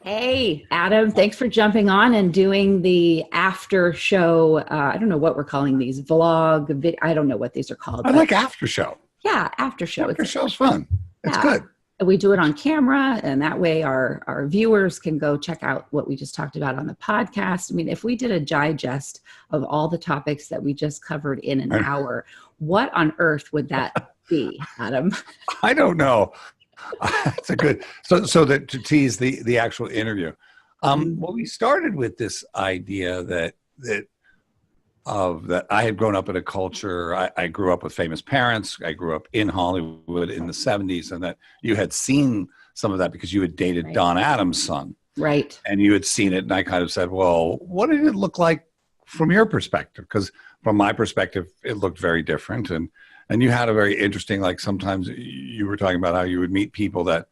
Hey, Adam, thanks for jumping on and doing the after show. I don't know what we're calling these I don't know what these are called, I but like after show. yeah, after show. After show's fun. It's Yeah, good. we do it on camera, and that way our viewers can go check out what we just talked about on the podcast. I mean, if we did a digest of all the topics that we just covered in an hour, what on earth would that be, Adam? I don't know. That's a good. So that to tease the actual interview. Well, we started with this idea that I had grown up in a culture. I grew up with famous parents. I grew up in Hollywood in the 70s, and that you had seen some of that because you had dated Right. Don Adams' son. Right. And you had seen it. And I kind of said, well, what did it look like from your perspective? Because from my perspective, it looked very different. And you had a very interesting, like sometimes you were talking about how you would meet people that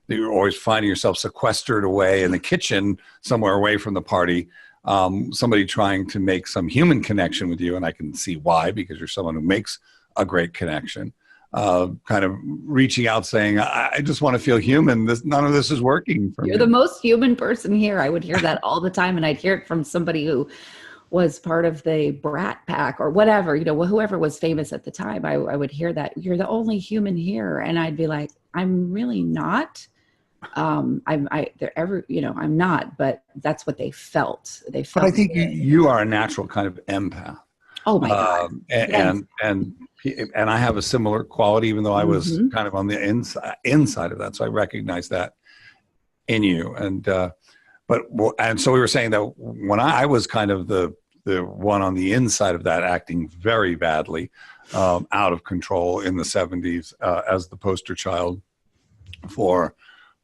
you were always finding yourself sequestered away in the kitchen somewhere away from the party. Somebody trying to make some human connection with you. And I can see why, because you're someone who makes a great connection. Kind of reaching out saying, I just want to feel human. None of this is working for me. You're the most human person here. I would hear that all the time, and I'd hear it from somebody who was part of the Brat Pack or whatever, whoever was famous at the time. I would hear that you're the only human here, and I'd be like, I'm really not. I'm not, but that's what they felt. They felt. But I think you are a natural kind of empath. Oh my God. And I have a similar quality, even though I was kind of on the inside of that. So I recognize that in you. And so we were saying that when I was kind of the one on the inside of that, acting very badly, out of control in the 70s, as the poster child for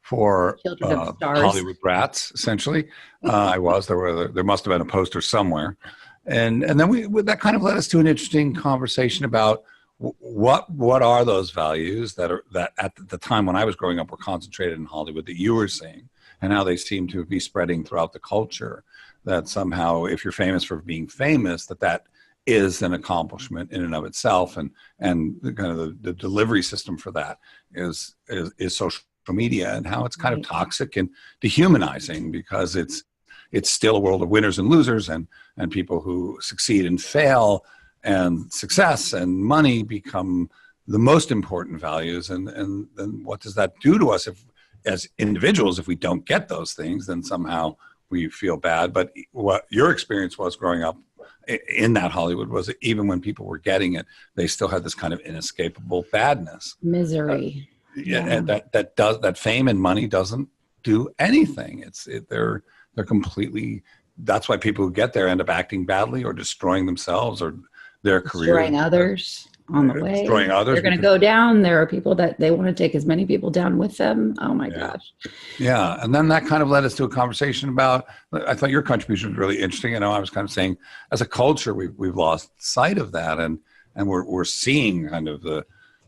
Hollywood brats, essentially. I was. There must have been a poster somewhere. And then that kind of led us to an interesting conversation about what are those values that at the time when I was growing up were concentrated in Hollywood that you were seeing, and how they seem to be spreading throughout the culture. That somehow, if you're famous for being famous, that is an accomplishment in and of itself, and the kind of the delivery system for that is social media, and how it's kind of toxic and dehumanizing, because it's still a world of winners and losers, and people who succeed and fail, and success and money become the most important values. And then what does that do to us as individuals if we don't get those things? Then somehow we feel bad. But what your experience was growing up in that Hollywood was that even when people were getting it, they still had this kind of inescapable badness, Misery. And that fame and money doesn't do anything. They're completely. That's why people who get there end up acting badly or destroying themselves or their career. Destroying others on the way. Destroying others. They're going to go down. There are people that they want to take as many people down with them. Oh my gosh. Yeah. And then that kind of led us to a conversation about, I thought your contribution was really interesting. I was kind of saying, as a culture, we've lost sight of that. And we're seeing kind of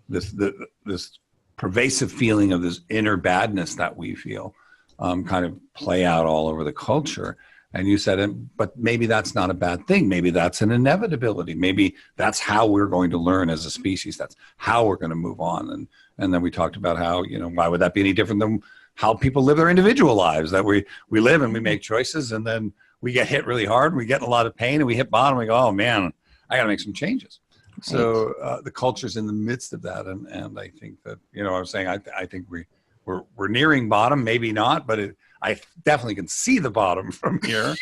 this pervasive feeling of this inner badness that we feel kind of play out all over the culture. And you said, but maybe that's not a bad thing. Maybe that's an inevitability. Maybe that's how we're going to learn as a species. That's how we're going to move on. And then we talked about how, why would that be any different than how people live their individual lives, that we live and we make choices, and then we get hit really hard and we get in a lot of pain and we hit bottom and we go, oh man, I got to make some changes. Right. So the culture's in the midst of that. And I think that, I was saying, I think we're nearing bottom, maybe not, but I definitely can see the bottom from here.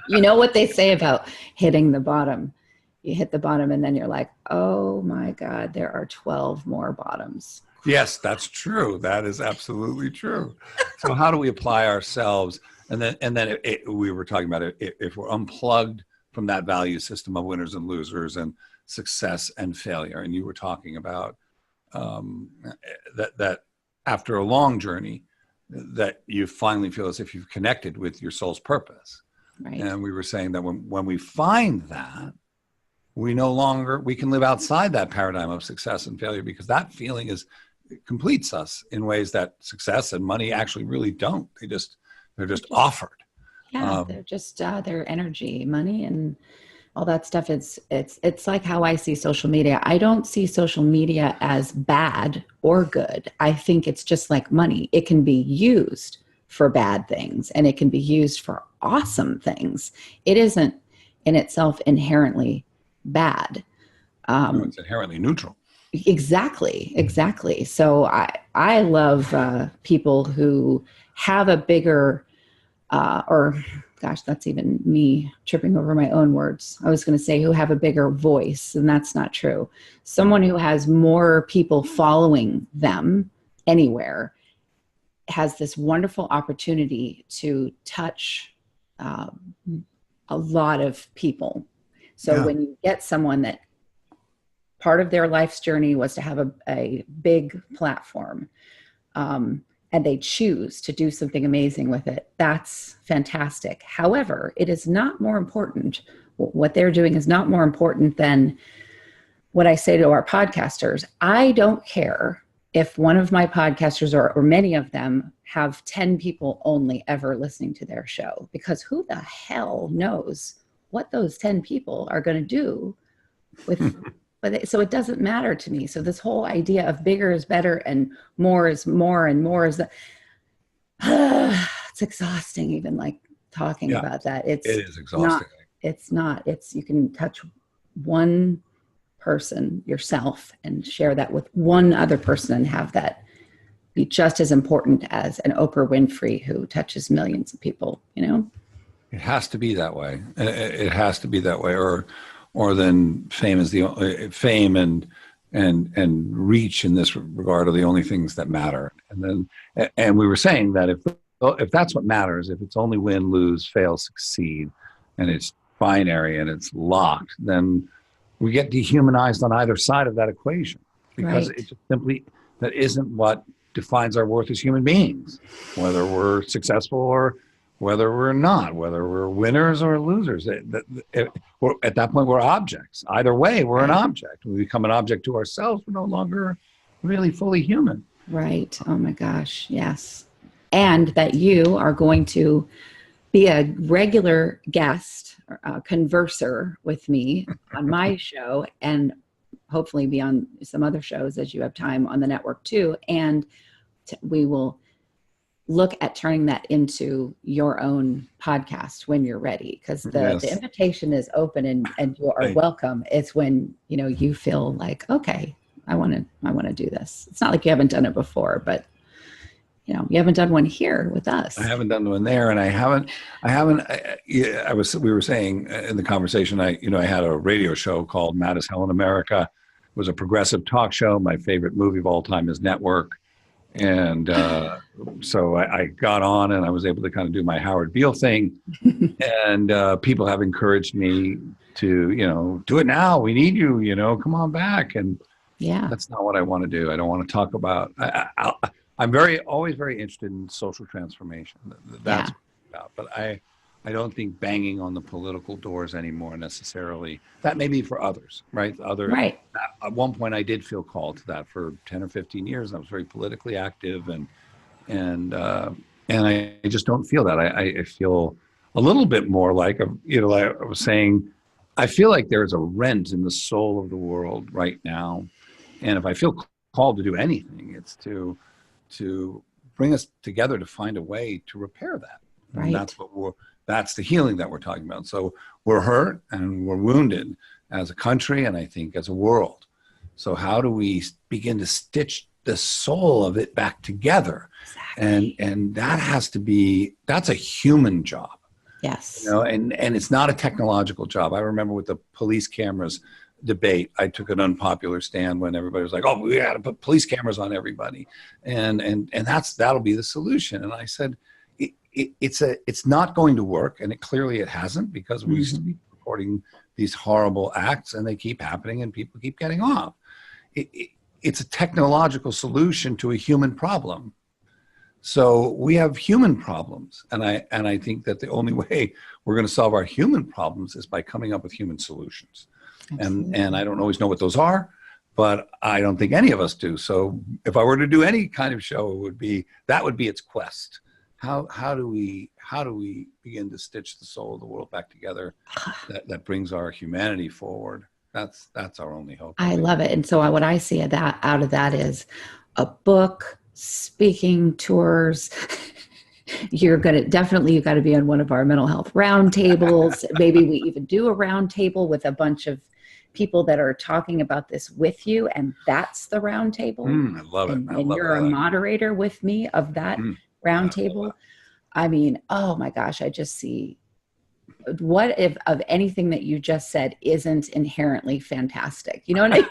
You know what they say about hitting the bottom? You hit the bottom and then you're like, oh my God, there are 12 more bottoms. Yes, that's true. That is absolutely true. So how do we apply ourselves? And then we were talking about it, if we're unplugged from that value system of winners and losers and success and failure. And you were talking about that after a long journey, that you finally feel as if you've connected with your soul's purpose. Right. And we were saying that when we find that, we can live outside that paradigm of success and failure, because that feeling completes us in ways that success and money actually really don't. They're just offered. Yeah, they're just their energy, money and all that stuff. It's like how I see social media. I don't see social media as bad or good. I think it's just like money. It can be used for bad things and it can be used for awesome things. It isn't in itself inherently bad. No, it's inherently neutral. Exactly. So I love people who have a bigger, or gosh, that's even me tripping over my own words. I was going to say who have a bigger voice, and that's not true. Someone who has more people following them anywhere has this wonderful opportunity to touch a lot of people. So when you get someone that part of their life's journey was to have a big platform, and they choose to do something amazing with it, that's fantastic. However, it is not more important. What they're doing is not more important than what I say to our podcasters. I don't care if one of my podcasters or many of them have 10 people only ever listening to their show, because who the hell knows what those 10 people are going to do with but so it doesn't matter to me. So this whole idea of bigger is better and more is more and more is it's exhausting even like talking about that. It is exhausting. It's you can touch one person yourself and share that with one other person and have that be just as important as an Oprah Winfrey who touches millions of people, you know? It has to be that way. It has to be that way, or then fame is the fame and reach in this regard are the only things that matter. And we were saying that if that's what matters, if it's only win, lose, fail, succeed, and it's binary and it's locked, then we get dehumanized on either side of that equation, because it just simply, that isn't what defines our worth as human beings, whether we're successful or whether we're not, whether we're winners or losers. At that point, we're objects. Either way, we're an object. We become an object to ourselves. We're no longer really fully human. Right. Oh my gosh. Yes. And that you are going to be a regular guest, converser with me on my show, and hopefully be on some other shows as you have time on the network too. And we will look at turning that into your own podcast when you're ready, because the invitation is open and you are welcome. It's when, you know, you feel like, okay, I want to do this. It's not like you haven't done it before, but you know, you haven't done one here with us. I haven't done one there, and we were saying in the conversation, I had a radio show called Mad as Hell in America. It was a progressive talk show. My favorite movie of all time is Network. And so I got on and I was able to kind of do my Howard Beale thing. And people have encouraged me to, you know, do it now. We need you, you know, come on back. And that's not what I want to do. I don't want to talk about, I'm always very interested in social transformation. That's what it's about. But I don't think banging on the political doors anymore necessarily. That may be for others, right? At one point, I did feel called to that for 10 or 15 years. I was very politically active, and I just don't feel that. I feel a little bit more like, like I was saying, I feel like there's a rent in the soul of the world right now, and if I feel called to do anything, it's to bring us together to find a way to repair that. Right. And that's the healing that we're talking about. So we're hurt and we're wounded as a country, and I think as a world. So how do we begin to stitch the soul of it back together? Exactly. And that's a human job. Yes. You know, and it's not a technological job. I remember with the police cameras debate, I took an unpopular stand when everybody was like, "Oh, we got to put police cameras on everybody," and that'll be the solution. And I said, it's not going to work, and clearly it hasn't, because we used to be reporting these horrible acts, and they keep happening, and people keep getting off. It's a technological solution to a human problem. So we have human problems, and I think that the only way we're going to solve our human problems is by coming up with human solutions. And I don't always know what those are, but I don't think any of us do. So if I were to do any kind of show, that would be its quest. how do we begin to stitch the soul of the world back together that brings our humanity forward? That's our only hope. I love it. And so what I see out of that is a book, speaking tours. You've got to be on one of our mental health roundtables. Maybe we even do a roundtable with a bunch of people that are talking about this with you, and that's the roundtable. I love it. And you're a moderator with me of that roundtable. I mean, oh my gosh, I just see, what if of anything that you just said isn't inherently fantastic? You know what I mean?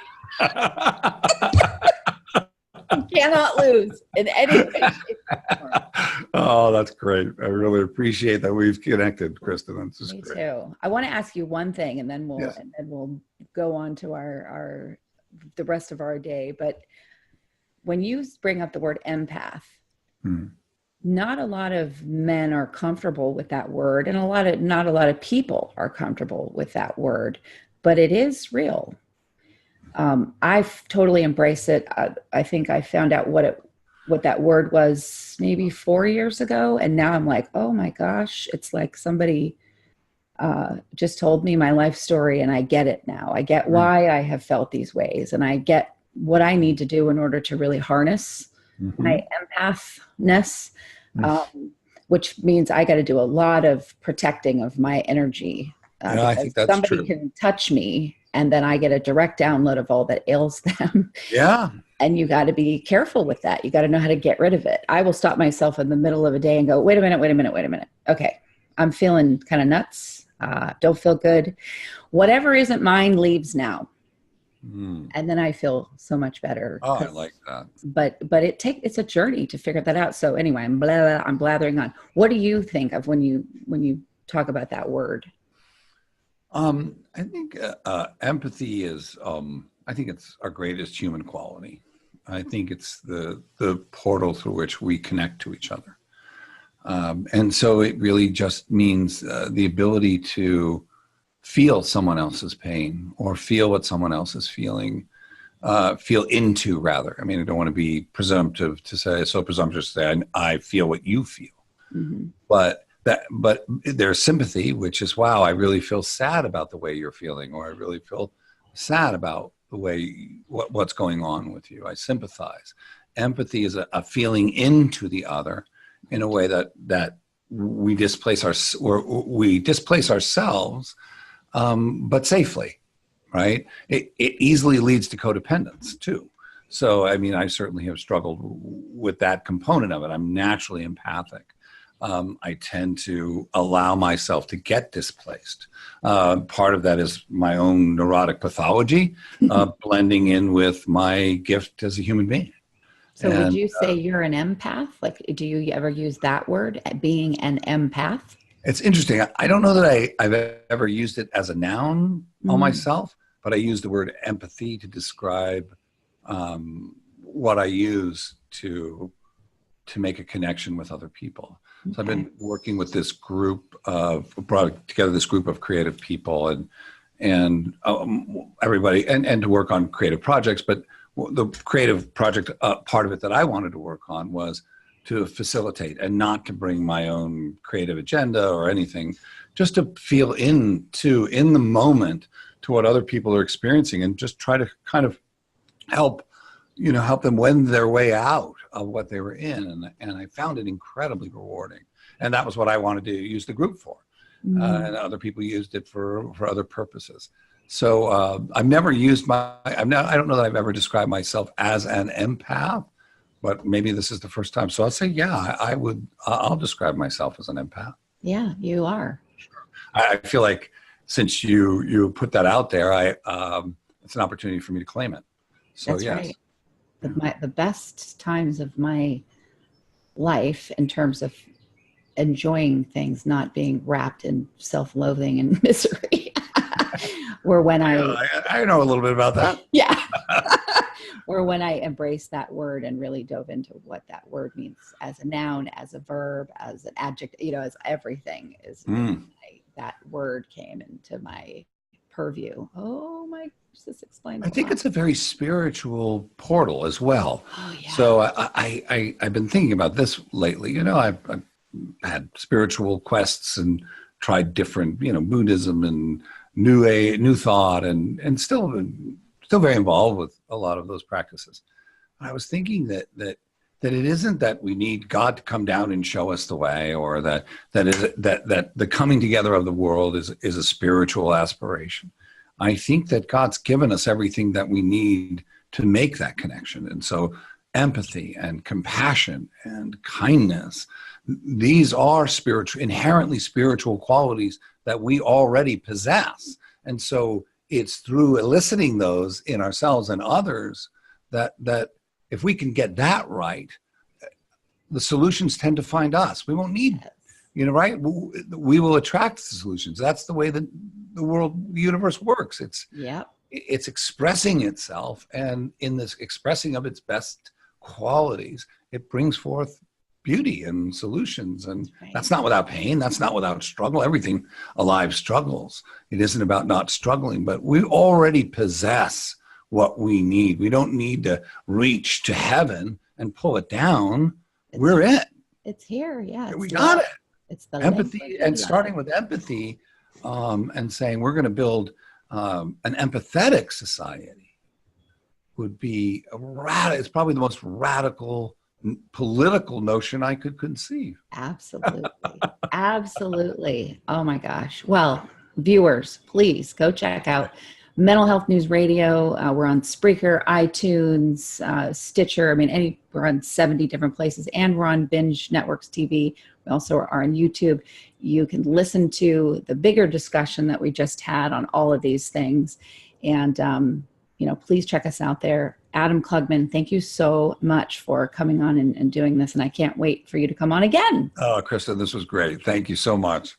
You cannot lose in any way, shape, or form. Oh, that's great. I really appreciate that we've connected, Kristin. This is Me great. too. I want to ask you one thing, and then Yes. we'll go on to the rest of our day. But when you bring up the word empath, not a lot of men are comfortable with that word, and not a lot of people are comfortable with that word, but it is real. I've totally embraced it. I think I found out what that word was maybe 4 years ago, and now I'm like, oh my gosh, it's like somebody just told me my life story, and I get it now. I get why I have felt these ways, and I get what I need to do in order to really harness my empathness, which means I got to do a lot of protecting of my energy. I think that's somebody true. can touch me, and then I get a direct download of all that ails them. Yeah. And you got to be careful with that. You got to know how to get rid of it. I will stop myself in the middle of a day and go, wait a minute. Okay, I'm feeling kind of nuts. Don't feel good. Whatever isn't mine leaves now. And then I feel so much better. Oh, I like that. But it's a journey to figure that out. So anyway, I'm blathering on. What do you think of when you talk about that word? I think empathy is, I think it's our greatest human quality. I think it's the portal through which we connect to each other. And so it really just means the ability to feel someone else's pain, or feel what someone else is feeling, feel into, rather. I mean, I don't want to be presumptuous to say I feel what you feel. But there's sympathy, which is, wow, I really feel sad about the way you're feeling, or I really feel sad about the way what's going on with you. I sympathize. Empathy is a feeling into the other in a way that we displace ourselves, but safely, right? It easily leads to codependence too. So, I mean, I certainly have struggled with that component of it. I'm naturally empathic. I tend to allow myself to get displaced. Part of that is my own neurotic pathology, blending in with my gift as a human being. So would you say you're an empath? Like, do you ever use that word, being an empath? It's interesting. I don't know that I've ever used it as a noun on myself, but I use the word empathy to describe what I use to make a connection with other people. Okay. So I've been working with this group brought together this group of creative people and everybody, and to work on creative projects. But the creative project part of it that I wanted to work on was to facilitate and not to bring my own creative agenda or anything, just to feel in the moment to what other people are experiencing, and just try to kind of help them wend their way out of what they were in. And I found it incredibly rewarding. And that was what I wanted to use the group for. And other people used it for other purposes. So I've never used I don't know that I've ever described myself as an empath, but maybe this is the first time. So I'll say, yeah, I'll describe myself as an empath. Yeah, you are. Sure. I feel like since you put that out there, it's an opportunity for me to claim it. So that's yes. Right. The best times of my life in terms of enjoying things, not being wrapped in self-loathing and misery, were when I know a little bit about that. Yeah. Or when I embraced that word and really dove into what that word means as a noun, as a verb, as an adjective, as everything is. That word came into my purview. Oh my gosh, this explains. I think it's a very spiritual portal as well. Oh yeah. So I've been thinking about this lately. I've had spiritual quests and tried different, Buddhism and new thought, and still very involved with a lot of those practices. I was thinking that it isn't that we need God to come down and show us the way, or that the coming together of the world is a spiritual aspiration. I think that God's given us everything that we need to make that connection. And so empathy and compassion and kindness, these are inherently spiritual qualities that we already possess. And so it's through eliciting those in ourselves and others that if we can get that right, the solutions tend to find us. We won't need, right? We will attract the solutions. That's the way that the universe works. It's expressing itself, and in this expressing of its best qualities, it brings forth beauty and solutions. And that's not without pain. That's not without struggle. Everything alive struggles. It isn't about not struggling, but we already possess what we need. We don't need to reach to heaven and pull it down. We're it. It's here. Yeah. We got it. It's the empathy, and starting with empathy, and saying we're going to build an empathetic society would be it's probably the most radical political notion I could conceive. Absolutely. Absolutely. Oh my gosh. Well, viewers, please go check out Mental Health News Radio. We're on Spreaker, iTunes, Stitcher. We're on 70 different places, and we're on Binge Networks TV. We also are on YouTube. You can listen to the bigger discussion that we just had on all of these things. And, please check us out there. Adam Klugman, thank you so much for coming on and doing this. And I can't wait for you to come on again. Oh, Kristin, this was great. Thank you so much.